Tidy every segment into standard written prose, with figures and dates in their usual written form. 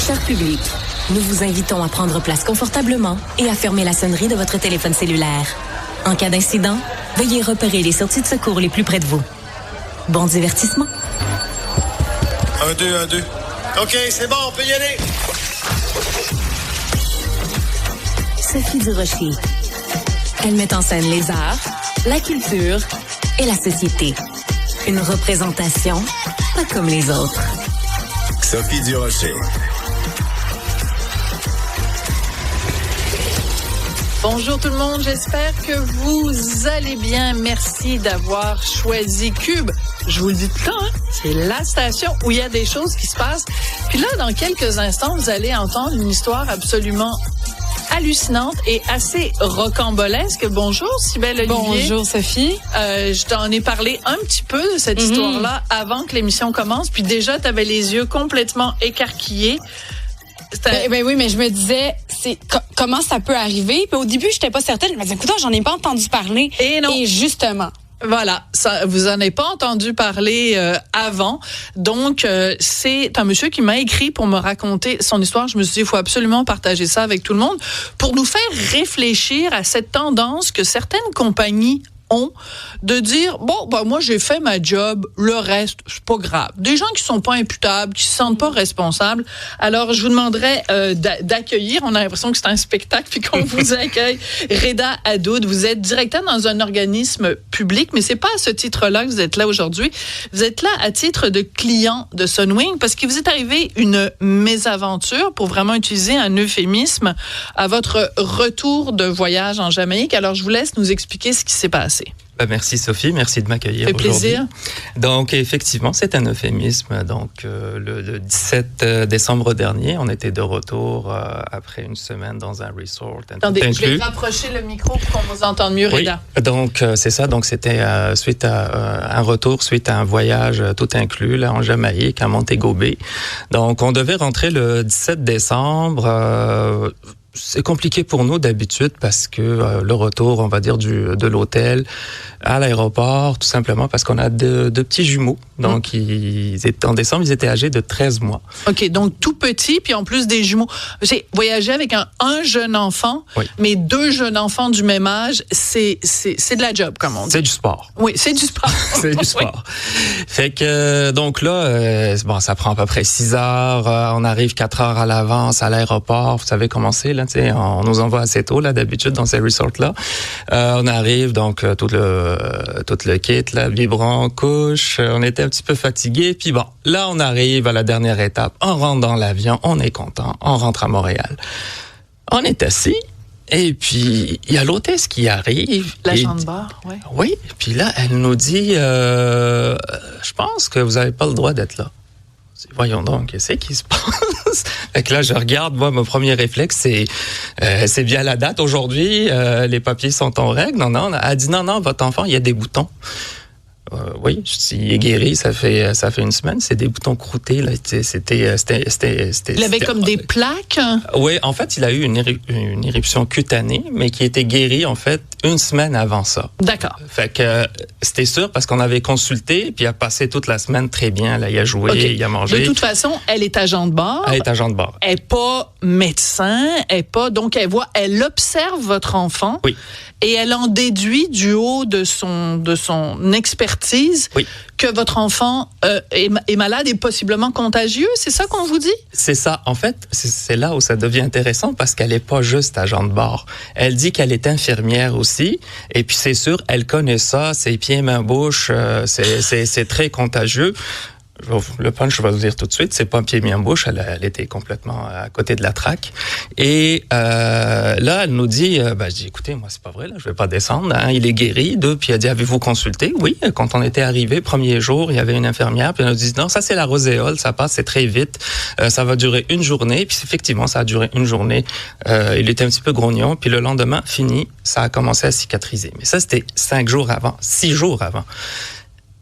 Cher public, nous vous invitons à prendre place confortablement et à fermer la sonnerie de votre téléphone cellulaire. En cas d'incident, veuillez repérer les sorties de secours les plus près de vous. Bon divertissement. 1, 2, 1, 2. OK, c'est bon, on peut y aller. Sophie Durocher. Elle met en scène les arts, la culture et la société. Une représentation pas comme les autres. Sophie Durocher. Bonjour tout le monde, j'espère que vous allez bien. Merci d'avoir choisi Cube. Je vous le dis tout le temps, c'est la station où il y a des choses qui se passent. Puis là, dans quelques instants, vous allez entendre une histoire absolument hallucinante et assez rocambolesque. Bonjour, Cybèle Olivier. Bonjour, Sophie. Je t'en ai parlé un petit peu de cette histoire-là avant que l'émission commence. Puis déjà, tu avais les yeux complètement écarquillés. Ben oui, mais je me disais, comment ça peut arriver? Puis au début, j'étais pas certaine. Je me disais, écoute, j'en ai pas entendu parler. Et non. Et justement. Voilà, ça, vous en avez pas entendu parler avant. Donc, c'est un monsieur qui m'a écrit pour me raconter son histoire. Je me suis dit, il faut absolument partager ça avec tout le monde pour nous faire réfléchir à cette tendance que certaines compagnies ont de dire, moi j'ai fait ma job, le reste c'est pas grave. Des gens qui sont pas imputables, qui se sentent pas responsables. Alors je vous demanderais d'accueillir, on a l'impression que c'est un spectacle puis qu'on vous accueille, Reda Hadoud. Vous êtes directeur dans un organisme public, mais c'est pas à ce titre-là que vous êtes là aujourd'hui. Vous êtes là à titre de client de Sunwing parce qu'il vous est arrivé une mésaventure, pour vraiment utiliser un euphémisme, à votre retour de voyage en Jamaïque. Alors je vous laisse nous expliquer ce qui s'est passé. Merci Sophie, merci de m'accueillir aujourd'hui. Ça fait plaisir. Donc effectivement, c'est un euphémisme. Donc le 17 décembre dernier, on était de retour après une semaine dans un resort. Attendez, je vais rapprocher le micro pour qu'on vous entende mieux, Reda. Oui, donc c'est ça. Donc c'était suite à un retour, suite à un voyage tout inclus là en Jamaïque, à Montego Bay. Donc on devait rentrer le 17 décembre. C'est compliqué pour nous d'habitude parce que le retour, on va dire, de l'hôtel à l'aéroport, tout simplement parce qu'on a deux petits jumeaux. Donc, en décembre, ils étaient âgés de 13 mois. OK, donc tout petit, puis en plus des jumeaux. J'ai voyagé avec un jeune enfant, oui. Mais 2 jeunes enfants du même âge, c'est de la job, comme on dit. C'est du sport. Oui, c'est du sport. C'est du sport. Oui. Fait que, donc là, ça prend à peu près 6 heures. On arrive 4 heures à l'avance à l'aéroport. Vous savez comment c'est, là, on nous envoie assez tôt, là, d'habitude, dans ces resorts-là. On arrive, donc, tout le kit, là, biberon, couche. On était un petit peu fatigués. Puis bon, là, on arrive à la dernière étape. On rentre dans l'avion. On est content. On rentre à Montréal. On est assis. Et puis, il y a l'hôtesse qui arrive. L'agent de bord, oui. Oui. Puis là, elle nous dit, je pense que vous n'avez pas le droit d'être là. Voyons donc, qu'est-ce qui se passe? Fait que là, je regarde, moi, mon premier réflexe, c'est bien la date aujourd'hui, les papiers sont en règle. Non, elle dit non, votre enfant, il y a des boutons. Oui, il est guéri, ça fait une semaine, c'est des boutons croûtés, là. Il avait comme des plaques? Oui, en fait, il a eu une éruption cutanée, mais qui était guérie, en fait, une semaine avant ça. D'accord. Fait que c'était sûr parce qu'on avait consulté, puis il a passé toute la semaine très bien, là, il a joué, okay. Il a mangé. De toute façon, elle est agent de bord. Elle est agent de bord. Elle n'est pas médecin, donc elle observe votre enfant. Oui. Et elle en déduit du haut de son expertise, oui, que votre enfant est malade et possiblement contagieux. C'est ça qu'on vous dit? C'est ça. En fait, c'est là où ça devient intéressant parce qu'elle n'est pas juste agent de bord. Elle dit qu'elle est infirmière aussi. Et puis c'est sûr, elle connaît ça, ses pieds, mains, bouche, c'est très contagieux. Le punch, je vais vous dire tout de suite, c'est pas un pied mis en bouche, elle était complètement à côté de la traque. Et là, elle nous dit, je dis, écoutez, moi, c'est pas vrai, là, je vais pas descendre, hein, il est guéri. 2, puis elle dit, avez-vous consulté? Oui, quand on était arrivé, premier jour, il y avait une infirmière, puis elle nous dit, non, ça c'est la roséole, ça passe, c'est très vite, ça va durer une journée. Puis effectivement, ça a duré une journée. Il était un petit peu grognon, puis le lendemain, fini, ça a commencé à cicatriser. Mais ça, c'était 6 jours avant.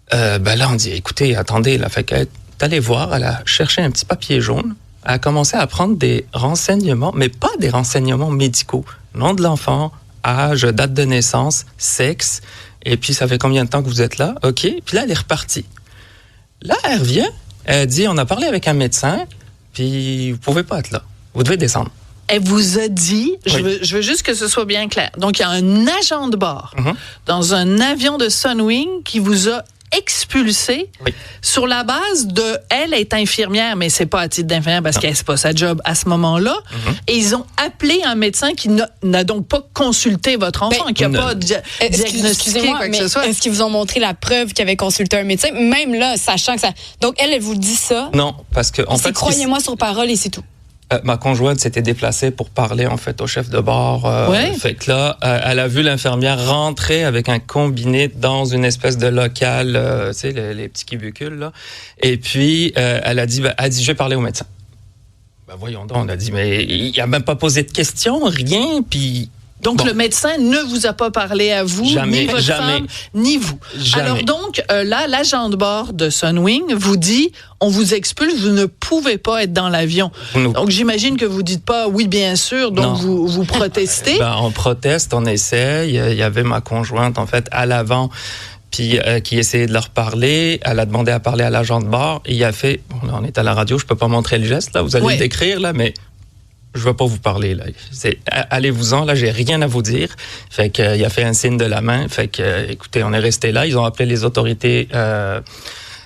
Là, on dit, écoutez, attendez, là, fait qu'elle est allée voir, elle a cherché un petit papier jaune, elle a commencé à prendre des renseignements, mais pas des renseignements médicaux. Nom de l'enfant, âge, date de naissance, sexe, et puis ça fait combien de temps que vous êtes là? OK, puis là, elle est repartie. Là, elle revient, elle dit, on a parlé avec un médecin, puis vous pouvez pas être là. Vous devez descendre. Elle vous a dit, Oui. je veux juste que ce soit bien clair. Donc, il y a un agent de bord dans un avion de Sunwing qui vous a expulsé sur la base de elle est infirmière, mais c'est pas à titre d'infirmière parce qu'elle c'est pas sa job à ce moment-là. Et ils ont appelé un médecin qui n'a donc pas consulté votre enfant, qui n'a pas diagnostiqué quoi que ce soit. Est-ce qu'ils vous ont montré la preuve qu'ils avaient consulté un médecin, même là, sachant que ça. Donc elle vous dit ça. Non, parce que en fait, croyez-moi sur parole et c'est tout. Ma conjointe s'était déplacée pour parler en fait au chef de bord. Fait que là, elle a vu l'infirmière rentrer avec un combiné dans une espèce de local, tu sais, les petits cubicules là. Et puis elle a dit, je vais parler au médecin. Ben voyons donc, on a dit, mais il a même pas posé de questions, rien, puis. Donc, le médecin ne vous a pas parlé à vous, ni votre femme, ni vous. Jamais. Alors donc, là, l'agent de bord de Sunwing vous dit, on vous expulse, vous ne pouvez pas être dans l'avion. Donc, j'imagine que vous dites pas, oui, bien sûr, donc vous protestez. On proteste, on essaie. Il y avait ma conjointe, en fait, à l'avant, puis qui essayait de leur parler. Elle a demandé à parler à l'agent de bord. Et il a fait, bon, là, on est à la radio, je peux pas montrer le geste, là, vous allez le décrire, là, mais... Je vais pas vous parler, là. Allez-vous-en, là, j'ai rien à vous dire. Fait que, il a fait un signe de la main. Fait que, écoutez, on est resté là. Ils ont appelé les autorités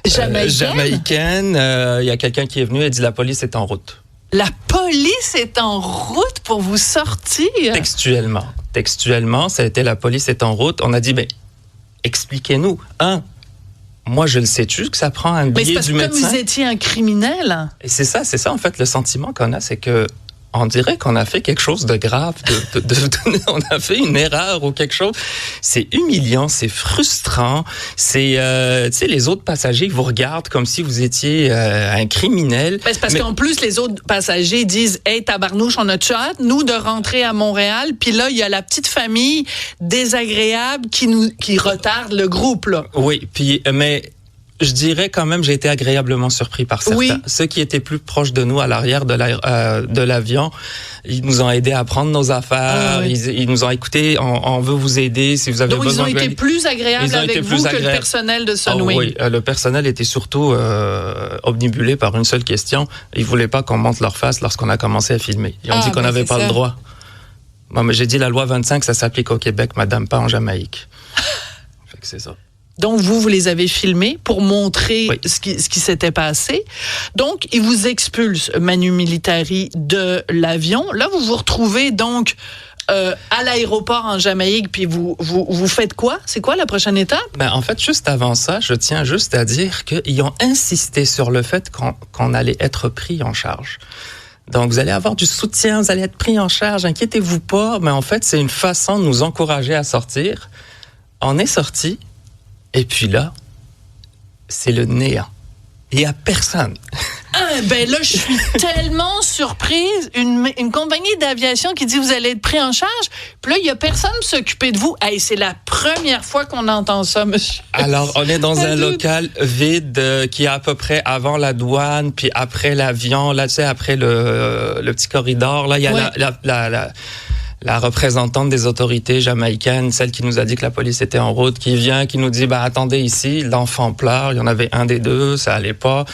jamaïcaines. Il y a quelqu'un qui est venu et dit la police est en route. La police est en route pour vous sortir? Textuellement, ça a été la police est en route. On a dit, expliquez-nous. Moi, je le sais-tu que ça prend un billet du médecin. Mais c'est parce que comme vous étiez un criminel. Et c'est ça, en fait, le sentiment qu'on a, c'est que on dirait qu'on a fait quelque chose de grave, on a fait une erreur ou quelque chose. C'est humiliant, c'est frustrant. C'est, tu sais, les autres passagers vous regardent comme si vous étiez un criminel. C'est parce qu'en plus, les autres passagers disent « Hey, tabarnouche, on a-tu hâte, nous, de rentrer à Montréal? » Puis là, il y a la petite famille désagréable qui retarde le groupe, là. Oui, puis, mais... Je dirais quand même, j'ai été agréablement surpris par certains. Oui. Ceux qui étaient plus proches de nous à l'arrière de l'avion, ils nous ont aidés à prendre nos affaires. Ils nous ont écoutés. On veut vous aider si vous avez besoin. Donc ils ont été plus agréables avec vous que le personnel de Sunwing. Oui, le personnel était surtout omnibulé par une seule question. Ils voulaient pas qu'on monte leur face lorsqu'on a commencé à filmer. Ils ont dit qu'on n'avait pas le droit. Bon, mais j'ai dit la loi 25, ça s'applique au Québec, madame, pas en Jamaïque. Fait que c'est ça. Donc, vous les avez filmés pour montrer ce qui s'était passé. Donc, ils vous expulsent, Manu Militari, de l'avion. Là, vous vous retrouvez donc à l'aéroport en Jamaïque, puis vous faites quoi? C'est quoi la prochaine étape? En fait, juste avant ça, je tiens juste à dire qu'ils ont insisté sur le fait qu'on allait être pris en charge. Donc, vous allez avoir du soutien, vous allez être pris en charge, inquiétez-vous pas. Mais en fait, c'est une façon de nous encourager à sortir. On est sortis. Et puis là, c'est le néant. Il n'y a personne. Là, je suis tellement surprise. Une compagnie d'aviation qui dit vous allez être pris en charge. Puis là, il n'y a personne pour s'occuper de vous. Hey, c'est la première fois qu'on entend ça, monsieur. Alors, on est dans un local vide qui est à peu près avant la douane, puis après l'avion, là, tu sais, après le petit corridor. Là, il y a la représentante des autorités jamaïcaines, celle qui nous a dit que la police était en route, qui vient, qui nous dit, attendez ici, l'enfant pleure, il y en avait un des deux, ça allait pas.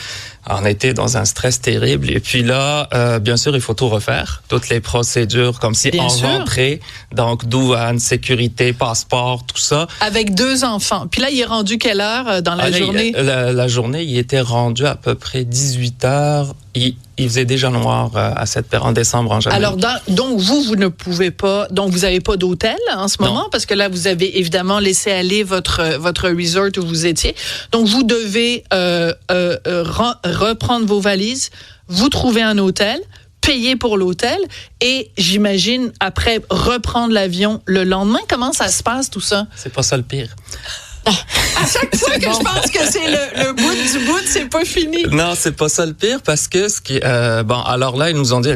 On était dans un stress terrible. Et puis là, bien sûr, il faut tout refaire. Toutes les procédures, comme si on rentrait. Donc, douane, sécurité, passeport, tout ça. Avec 2 enfants. Puis là, il est rendu quelle heure dans la journée? La journée, il était rendu à peu près 18 heures. Il faisait déjà noir à cette période en décembre en Jamaïque. Alors, donc, vous ne pouvez pas... Donc, vous n'avez pas d'hôtel en ce moment? Parce que là, vous avez évidemment laissé aller votre resort où vous étiez. Donc, vous devez reprendre vos valises, vous trouver un hôtel, payer pour l'hôtel et, j'imagine, après, reprendre l'avion le lendemain. Comment ça se passe, tout ça? C'est pas ça le pire. À chaque fois que je pense que c'est le bout du bout, c'est pas fini. Non, c'est pas ça le pire parce que alors là, ils nous ont dit,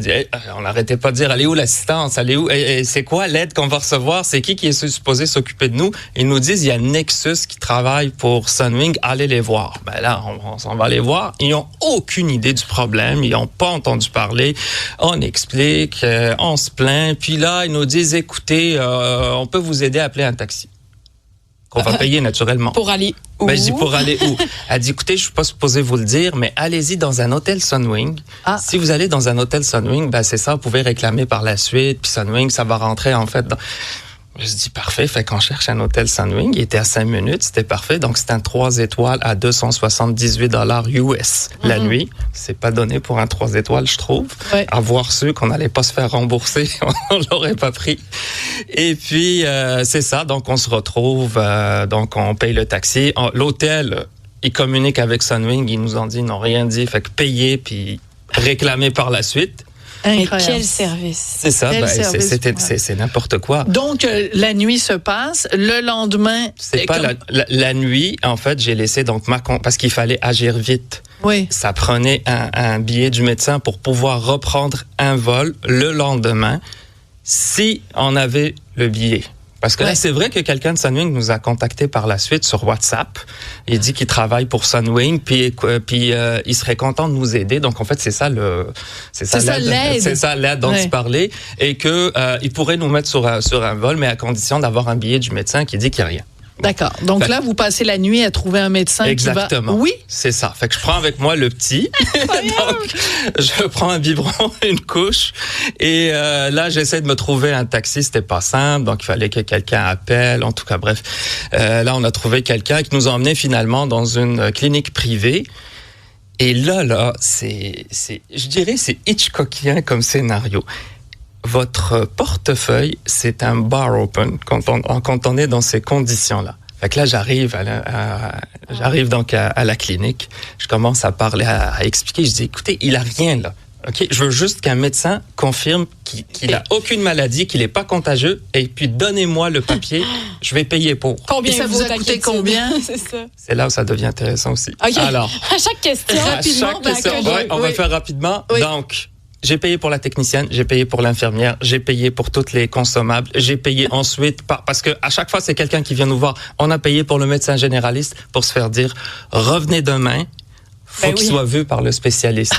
on n'arrêtait pas de dire, allez où l'assistance, allez où, et c'est quoi l'aide qu'on va recevoir, c'est qui est supposé s'occuper de nous? Ils nous disent, il y a Nexus qui travaille pour Sunwing, allez les voir. Là, on s'en va les voir. Ils ont aucune idée du problème, ils ont pas entendu parler. On explique, on se plaint, puis là, ils nous disent, écoutez, on peut vous aider à appeler un taxi. Qu'on va payer naturellement. Pour aller Ben, je dis, pour aller où? Elle dit, écoutez, je suis pas supposé vous le dire, mais allez-y dans un hôtel Sunwing. Si vous allez dans un hôtel Sunwing, ben, c'est ça, vous pouvez réclamer par la suite, puis Sunwing, ça va rentrer, en fait, dans... Je dis, parfait. Fait qu'on cherche un hôtel Sunwing. Il était à 5 minutes. C'était parfait. Donc, c'était un 3 étoiles à 278 $ US la nuit. C'est pas donné pour un 3 étoiles, je trouve. Ouais. Avoir su qu'on n'allait pas se faire rembourser, on l'aurait pas pris. Et puis, c'est ça. Donc, on se retrouve. Donc, on paye le taxi. L'hôtel, ils communiquent avec Sunwing. Ils nous ont dit, ils n'ont rien dit. Fait que payer puis réclamer par la suite. Incroyable. Quel service. C'est ça, c'est n'importe quoi. Donc, la nuit se passe, le lendemain... C'est pas la nuit, en fait, j'ai laissé donc parce qu'il fallait agir vite. Oui. Ça prenait un billet du médecin pour pouvoir reprendre un vol le lendemain si on avait le billet. Parce que là, c'est vrai que quelqu'un de Sunwing nous a contacté par la suite sur WhatsApp. Il dit qu'il travaille pour Sunwing, puis il serait content de nous aider. Donc en fait, c'est ça l'aide. C'est ça l'aide dont tu parlais, et que il pourrait nous mettre sur un vol, mais à condition d'avoir un billet du médecin qui dit qu'il n'y a rien. D'accord. Donc là, vous passez la nuit à trouver un médecin Exactement. qui va... Oui. C'est ça. Fait que je prends avec moi le petit. Donc, je prends un biberon, une couche. Et là, j'essaie de me trouver un taxi. C'était pas simple. Donc, il fallait que quelqu'un appelle. En tout cas, bref. Là, on a trouvé quelqu'un qui nous a emmenés finalement dans une clinique privée. Et là, je dirais, c'est Hitchcockien comme scénario. Votre portefeuille, c'est un bar open quand on est dans ces conditions-là. Fait que là, j'arrive donc à la clinique. Je commence à parler, à expliquer. Je dis, écoutez, il a rien là. OK? Je veux juste qu'un médecin confirme qu'il a aucune maladie, qu'il n'est pas contagieux, et puis donnez-moi le papier. Je vais payer pour. Combien ça vous a coûté combien? C'est ça. C'est là où ça devient intéressant aussi. OK. Alors, à chaque question, on va faire rapidement. Oui. Donc, j'ai payé pour la technicienne, j'ai payé pour l'infirmière, j'ai payé pour toutes les consommables, j'ai payé ensuite parce que à chaque fois c'est quelqu'un qui vient nous voir. On a payé pour le médecin généraliste pour se faire dire revenez demain. Faut qu'il soit vu par le spécialiste.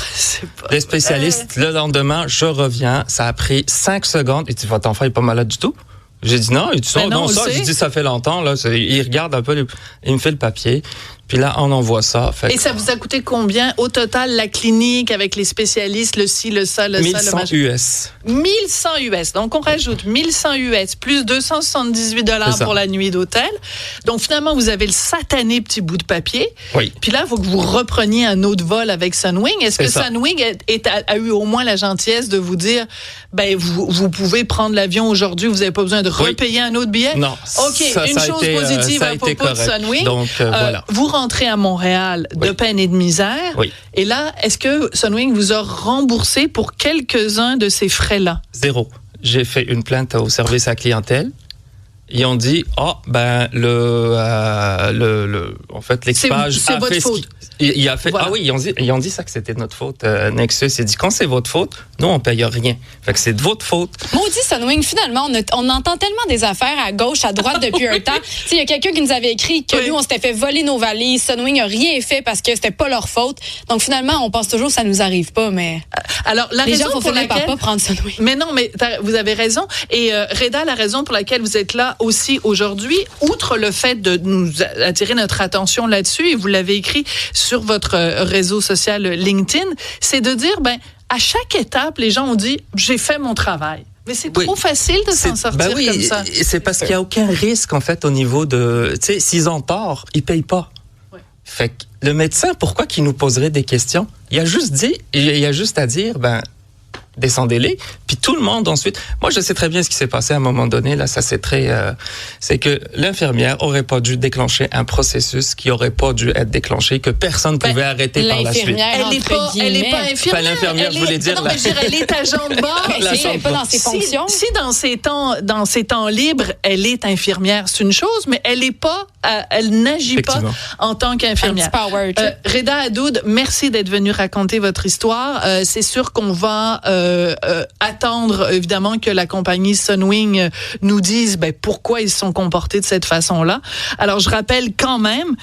Le spécialiste, le lendemain, je reviens. Ça a pris 5 secondes. Il dit votre enfant est pas malade du tout. J'ai dit non. Il dit non ça. J'ai dit ça fait longtemps là. Il regarde un peu, il me fait le papier. Puis là, on envoie ça. Et ça vous a coûté combien au total, la clinique, avec les spécialistes, le ci, le ça, le 1100 ça, le US. 1100 US. Donc, on rajoute 1100 US plus 278 $ pour la nuit d'hôtel. Donc, finalement, vous avez le satané petit bout de papier. Oui. Puis là, il faut que vous repreniez un autre vol avec Sunwing. Est-ce que Sunwing a eu au moins la gentillesse de vous dire, ben, vous pouvez prendre l'avion aujourd'hui, vous n'avez pas besoin de repayer un autre billet? Non. OK. Une chose positive à propos de Sunwing. Donc, voilà. Vous rentrez à Montréal de peine et de misère. Oui. Et là, est-ce que Sunwing vous a remboursé pour quelques-uns de ces frais-là? 0. J'ai fait une plainte au service à la clientèle. Ils ont dit, en fait, l'équipage c'est votre faute. Il a fait, voilà. Ah oui, ils ont dit ça, que c'était notre faute. Nexus, il dit, quand c'est votre faute, nous, on paye rien. Fait que c'est de votre faute. Maudit Sunwing, finalement, on entend tellement des affaires à gauche, à droite depuis un temps. Il y a quelqu'un qui nous avait écrit que nous, on s'était fait voler nos valises. Sunwing n'a rien fait parce que c'était pas leur faute. Donc finalement, on pense toujours que ça nous arrive pas, mais. Alors, la raison gens pour laquelle pas prendre Sunwing. Mais non, mais vous avez raison. Et Reda, la raison pour laquelle vous êtes là aussi aujourd'hui, outre le fait de nous attirer notre attention là-dessus, et vous l'avez écrit sur votre réseau social LinkedIn, c'est de dire, ben, à chaque étape, les gens ont dit, j'ai fait mon travail. Mais c'est trop facile de s'en sortir comme ça. C'est parce qu'il n'y a aucun risque, en fait, au niveau de... Tu sais, s'ils ont tort, ils ne payent pas. Ouais. Fait que le médecin, pourquoi qu'il nous poserait des questions? Il a juste à dire, ben, descendez-les. Puis tout le monde ensuite... Moi, je sais très bien ce qui s'est passé à un moment donné. Là, ça, c'est très... c'est que l'infirmière aurait pas dû déclencher un processus qui aurait pas dû être déclenché, que personne pouvait arrêter par la suite. Elle n'est pas infirmière. Pas l'infirmière, je voulais dire. Non, mais je veux dire, elle est agent de bord. Elle n'est pas dans ses fonctions. Si dans ses temps libres, elle est infirmière, c'est une chose, mais elle est pas... elle n'agit pas en tant qu'infirmière. Reda Hadoud, merci d'être venu raconter votre histoire. C'est sûr qu'on va attendre, évidemment, que la compagnie Sunwing nous dise pourquoi ils se sont comportés de cette façon-là. Alors, je rappelle quand même,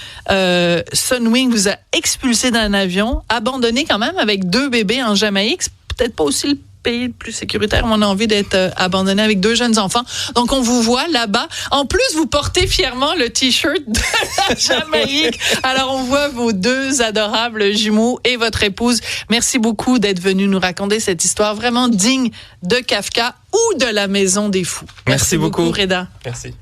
Sunwing vous a expulsé d'un avion, abandonné quand même avec 2 bébés en Jamaïque. C'est peut-être pas aussi le pays le plus sécuritaire. On a envie d'être abandonné avec 2 jeunes enfants. Donc, on vous voit là-bas. En plus, vous portez fièrement le T-shirt de la Jamaïque. Alors, on voit vos 2 adorables jumeaux et votre épouse. Merci beaucoup d'être venu nous raconter cette histoire vraiment digne de Kafka ou de la Maison des Fous. Merci beaucoup, Reda. Merci.